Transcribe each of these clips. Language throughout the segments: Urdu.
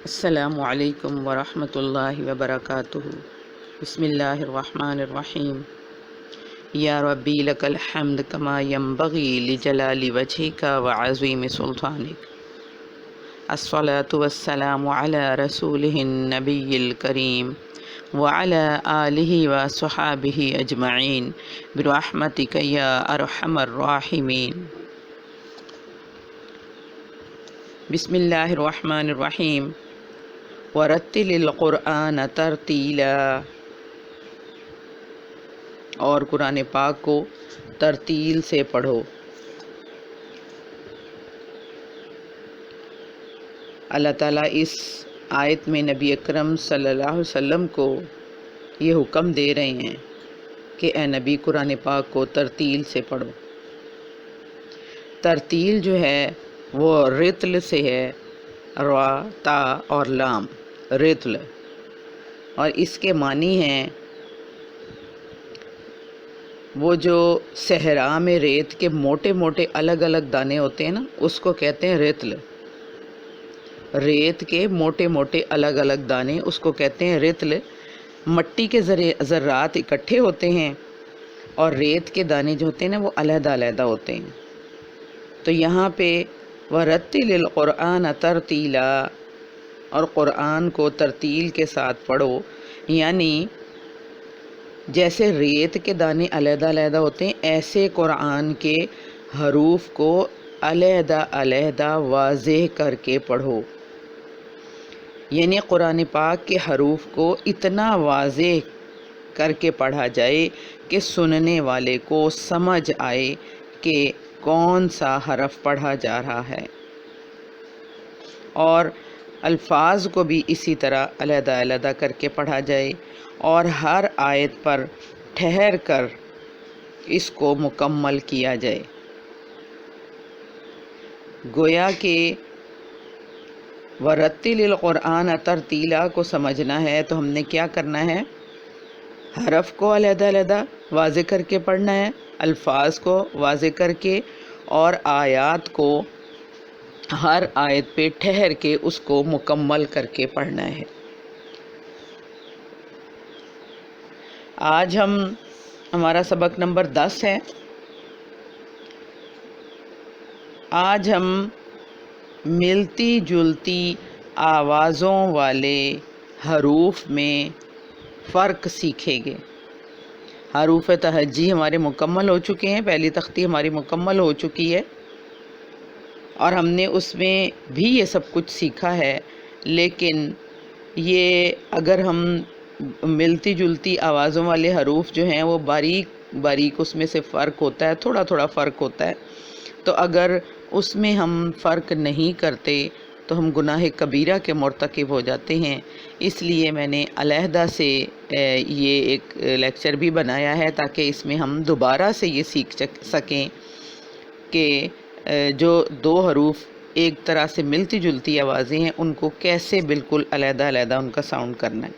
السلام علیکم ورحمۃ اللہ وبرکاتہ۔ بسم اللہ الرحمن الرحیم۔ یا ربی لک الحمد کما ینبغی لجلال وجہک وعظیم سلطانک۔ الصلاۃ والسلام علی رسولہ النبی الکریم وعلی آلہ وصحابہ اجمعین برحمتک یا ارحم الراحمین۔ بسم اللہ الرحمن الرحیم۔ ورتل القرآن ترتیلا، اور قرآن پاک کو ترتیل سے پڑھو۔ اللہ تعالیٰ اس آیت میں نبی اکرم صلی اللہ علیہ وسلم کو یہ حکم دے رہے ہیں کہ اے نبی قرآن پاک کو ترتیل سے پڑھو۔ ترتیل جو ہے وہ رتل سے ہے، را تا اور لام، رتل، اور اس کے معنی ہیں وہ جو صحرا میں ریت کے موٹے موٹے الگ الگ دانے ہوتے ہیں نا، اس کو کہتے ہیں رتل۔ ریت کے موٹے موٹے الگ الگ دانے، اس کو کہتے ہیں رتل۔ مٹی کے ذرات اکٹھے ہوتے ہیں اور ریت کے دانے جو ہوتے ہیں نا وہ علیحدہ علیحدہ ہوتے ہیں۔ تو یہاں پہ وَرَتِّلِ الْقُرْآنَ تَرْتِيلًا، اور قرآن کو ترتیل کے ساتھ پڑھو، یعنی جیسے ریت کے دانے علیحدہ علیحدہ ہوتے ہیں، ایسے قرآن کے حروف کو علیحدہ علیحدہ واضح کر کے پڑھو۔ یعنی قرآن پاک کے حروف کو اتنا واضح کر کے پڑھا جائے کہ سننے والے کو سمجھ آئے کہ کون سا حرف پڑھا جا رہا ہے، اور الفاظ کو بھی اسی طرح علیحدہ علیحدہ کر کے پڑھا جائے، اور ہر آیت پر ٹھہر کر اس کو مکمل کیا جائے۔ گویا کہ وَرَتِّلِ الْقُرْآنَ تَرْتِيلًا کو سمجھنا ہے تو ہم نے کیا کرنا ہے؟ حرف کو علیحدہ علیحدہ واضح کر کے پڑھنا ہے، الفاظ کو واضح کر کے، اور آیات کو ہر آیت پہ ٹھہر کے اس کو مکمل کر کے پڑھنا ہے۔ آج ہمارا سبق نمبر 10 ہے۔ آج ہم ملتی جلتی آوازوں والے حروف میں فرق سیکھیں گے۔ حروف تہجی ہمارے مکمل ہو چکے ہیں، پہلی تختی ہماری مکمل ہو چکی ہے، اور ہم نے اس میں بھی یہ سب کچھ سیکھا ہے، لیکن یہ اگر ہم ملتی جلتی آوازوں والے حروف جو ہیں وہ باریک باریک اس میں سے فرق ہوتا ہے، تھوڑا تھوڑا فرق ہوتا ہے، تو اگر اس میں ہم فرق نہیں کرتے تو ہم گناہ کبیرہ کے مرتکب ہو جاتے ہیں۔ اس لیے میں نے علیحدہ سے یہ ایک لیکچر بھی بنایا ہے تاکہ اس میں ہم دوبارہ سے یہ سیکھ سکیں کہ جو دو حروف ایک طرح سے ملتی جلتی آوازیں ہیں ان کو کیسے بالکل علیحدہ علیحدہ ان کا ساؤنڈ کرنا ہے۔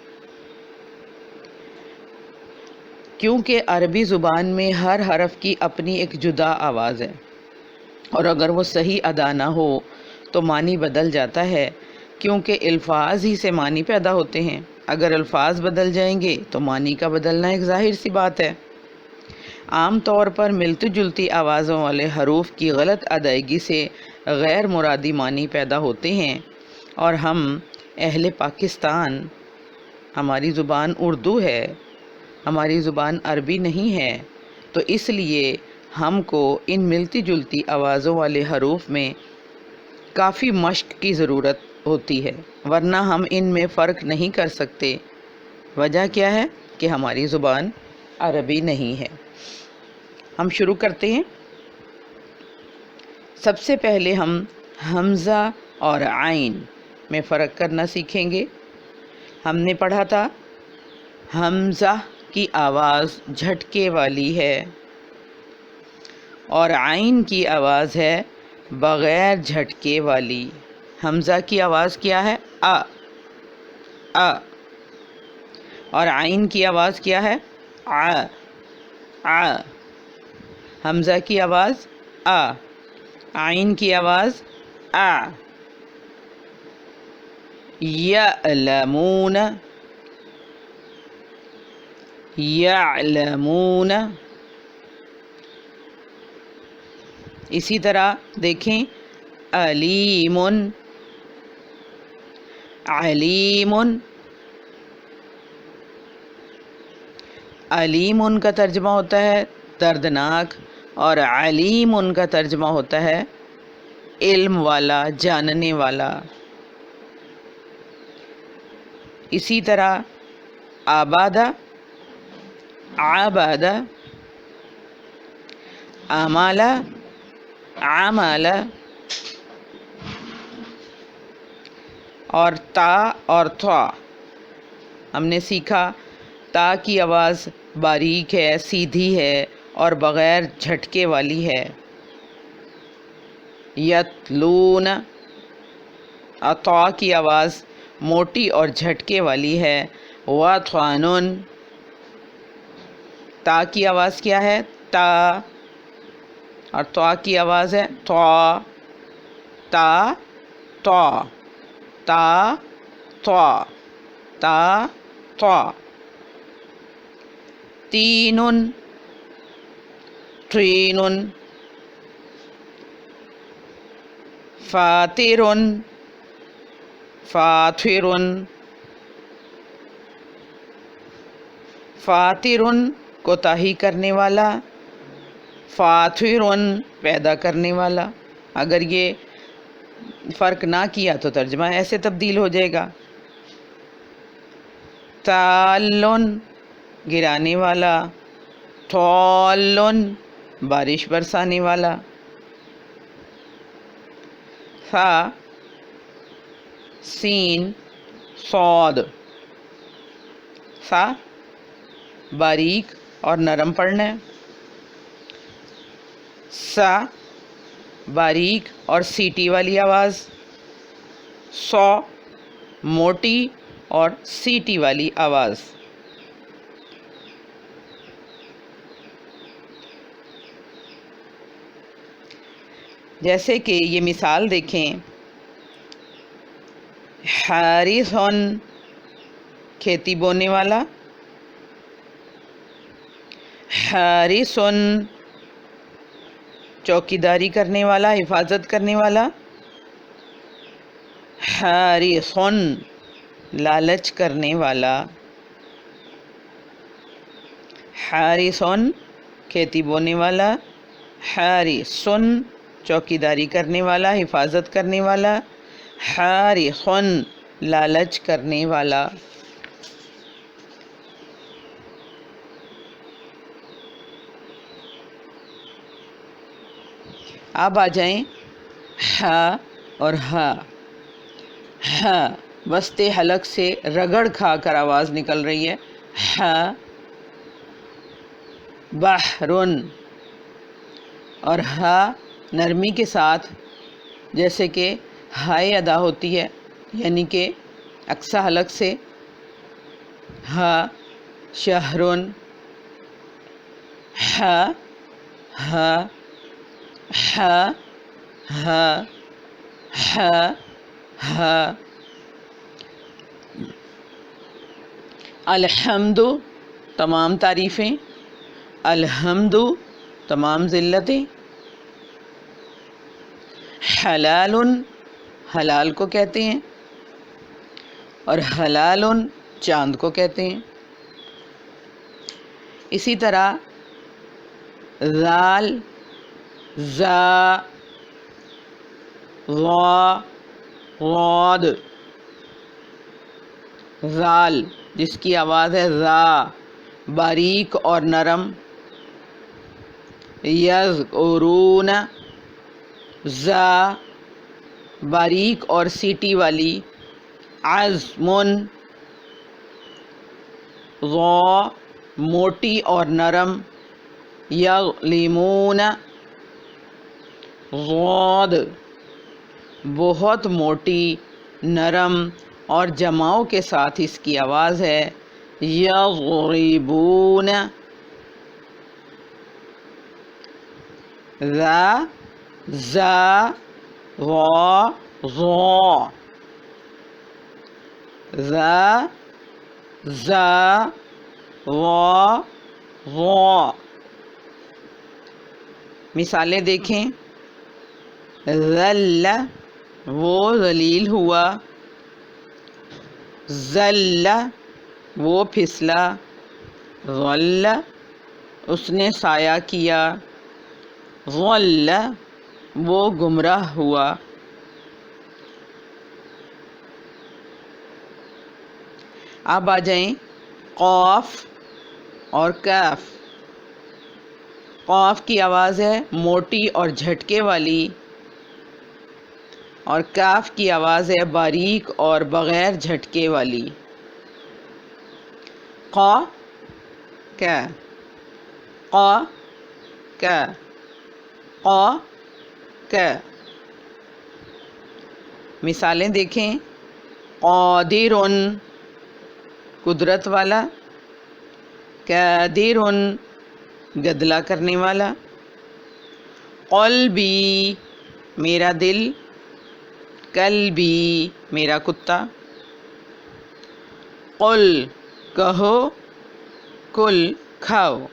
کیونکہ عربی زبان میں ہر حرف کی اپنی ایک جدا آواز ہے، اور اگر وہ صحیح ادا نہ ہو تو معنی بدل جاتا ہے، کیونکہ الفاظ ہی سے معنی پیدا ہوتے ہیں۔ اگر الفاظ بدل جائیں گے تو معنی کا بدلنا ایک ظاہر سی بات ہے۔ عام طور پر ملتی جلتی آوازوں والے حروف کی غلط ادائیگی سے غیر مرادی معنی پیدا ہوتے ہیں، اور ہم اہل پاکستان، ہماری زبان اردو ہے، ہماری زبان عربی نہیں ہے، تو اس لیے ہم کو ان ملتی جلتی آوازوں والے حروف میں کافی مشق کی ضرورت ہوتی ہے، ورنہ ہم ان میں فرق نہیں کر سکتے۔ وجہ کیا ہے؟ کہ ہماری زبان عربی نہیں ہے۔ ہم شروع کرتے ہیں۔ سب سے پہلے ہم حمزہ اور عین میں فرق کرنا سیکھیں گے۔ ہم نے پڑھا تھا حمزہ کی آواز جھٹکے والی ہے، اور عین کی آواز ہے بغیر جھٹکے والی۔ حمزہ کی آواز کیا ہے؟ آ، اور عین کی آواز کیا ہے؟ آ۔ حمزہ کی آواز عین کی آواز یعلمون، یعلمون. اسی طرح دیکھیں علیم، علیم. علیم ان کا ترجمہ ہوتا ہے دردناک، اور علیم ان کا ترجمہ ہوتا ہے علم والا، جاننے والا. اسی طرح آبادہ، عبادہ، عمالہ، عمالہ. اور تا اور تھا ہم نے سیکھا، تا کی آواز باریک ہے، سیدھی ہے اور بغیر جھٹکے والی ہے. یتلون. اور طا کی آواز موٹی اور جھٹکے والی ہے. وطعنن. تا کی آواز کیا ہے؟ تا. اور طا کی آواز ہے طا. تا طا، تا طا، تا طا. تینن، طینن. فاترن، فاترن. فاترن کوتاہی کرنے والا، فاترن پیدا کرنے والا. اگر یہ فرق نہ کیا تو ترجمہ ایسے تبدیل ہو جائے گا. تالن گرانے والا، تالن بارش برسانے والا. ثا، سین، صاد. ثا باریک اور نرم پڑھنا ہے. سا باریک اور سیٹی والی آواز. سو موٹی اور سیٹی والی آواز. جیسے کہ یہ مثال دیکھیں، حارثن کھیتی بونے والا، حارثن چوکیداری کرنے والا، حفاظت کرنے والا، حارثن لالچ کرنے والا. حارثن کھیتی بونے والا، حارثن چوکیداری کرنے والا، حفاظت کرنے والا، حارثن لالچ کرنے والا. اب آ جائیں ہا اور ہا. ہا وسط حلق سے رگڑ کھا کر آواز نکل رہی ہے. ہا. بحرن. اور ہا نرمی کے ساتھ جیسے کہ ہائے ادا ہوتی ہے، یعنی کہ اقصی حلق سے. ہا شہرن. ہا، ہا، ہا، ہا، ہا، ہا. الحمد تمام تعریفیں، الحمد تمام ذلتیں. حلال حلال کو کہتے ہیں، اور حلال چاند کو کہتے ہیں. اسی طرح ذال، زا، ضا، غاد. ذال جس کی آواز ہے زا، باریک اور نرم. یذکرون، زا باریک اور سیٹی والی. عزم، ضا موٹی اور نرم. یغلمون، ضاد بہت موٹی، نرم اور جماؤ کے ساتھ اس کی آواز ہے. یضربون، ذا، زا، ضا، ضا. ذا ذا وا وا. مثالیں دیکھیں. ذل وہ ذلیل ہوا. ذل وہ پھسلا. ظل اس نے سایہ کیا. ظل وہ گمراہ ہوا. اب آ جائیں قاف اور کاف. قاف کی آواز ہے موٹی اور جھٹکے والی، اور کاف کی آواز ہے باریک اور بغیر جھٹکے والی. قا کا قا کا قا کا. مثالیں دیکھیں. قادر قدرت والا. قادر گدلا کرنے والا. قلبی میرا دل. کلبی میرا کتا. قل کہو. کل کھاؤ.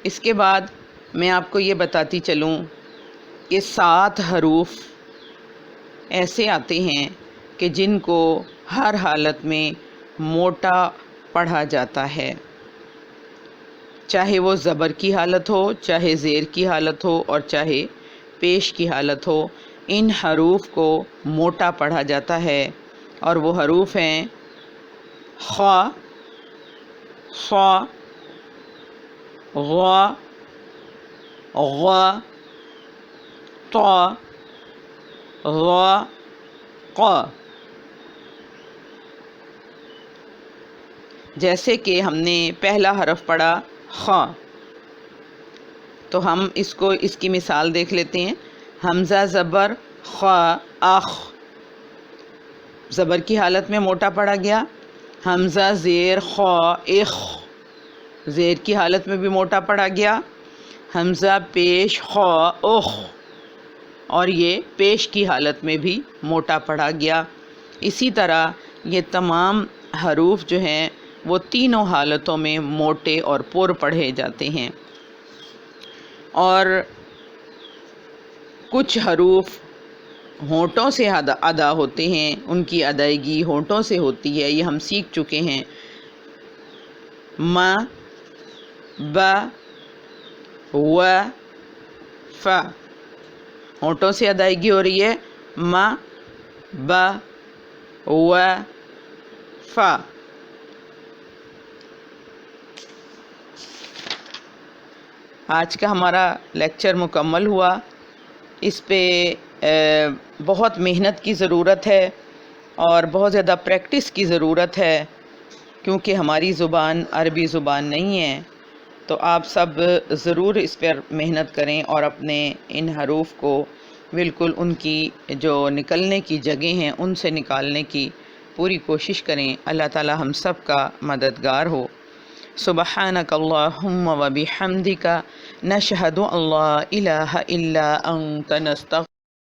اس کے بعد میں آپ کو یہ بتاتی چلوں کہ 7 حروف ایسے آتے ہیں کہ جن کو ہر حالت میں موٹا پڑھا جاتا ہے، چاہے وہ زبر کی حالت ہو، چاہے زیر کی حالت ہو، اور چاہے پیش کی حالت ہو. ان حروف کو موٹا پڑھا جاتا ہے، اور وہ حروف ہیں خ، ص، غ، غ، ط، غ، ق. جیسے کہ ہم نے پہلا حرف پڑھا خ، تو ہم اس کی مثال دیکھ لیتے ہیں. حمزہ زبر خ، اخ، زبر کی حالت میں موٹا پڑا گیا. حمزہ زیر خ، اخ، زیر کی حالت میں بھی موٹا پڑا گیا. حمزہ پیش خ، اخ، اور یہ پیش کی حالت میں بھی موٹا پڑا گیا. اسی طرح یہ تمام حروف جو ہیں وہ تینوں حالتوں میں موٹے اور پر پڑھے جاتے ہیں. اور کچھ حروف ہونٹوں سے ادا ہوتے ہیں، ان کی ادائیگی ہونٹوں سے ہوتی ہے، یہ ہم سیکھ چکے ہیں. م، ب، و، ف ہونٹوں سے ادائیگی ہو رہی ہے. م، ب، و، ف. آج کا ہمارا لیکچر مکمل ہوا. اس پہ بہت محنت کی ضرورت ہے اور بہت زیادہ پریکٹس کی ضرورت ہے، کیونکہ ہماری زبان عربی زبان نہیں ہے. تو آپ سب ضرور اس پر محنت کریں اور اپنے ان حروف کو بالکل ان کی جو نکلنے کی جگہ ہیں ان سے نکالنے کی پوری کوشش کریں. اللہ تعالی ہم سب کا مددگار ہو. سبحانک اللہم و بحمدک نشہد ان لا الہ الا انت نستغفرک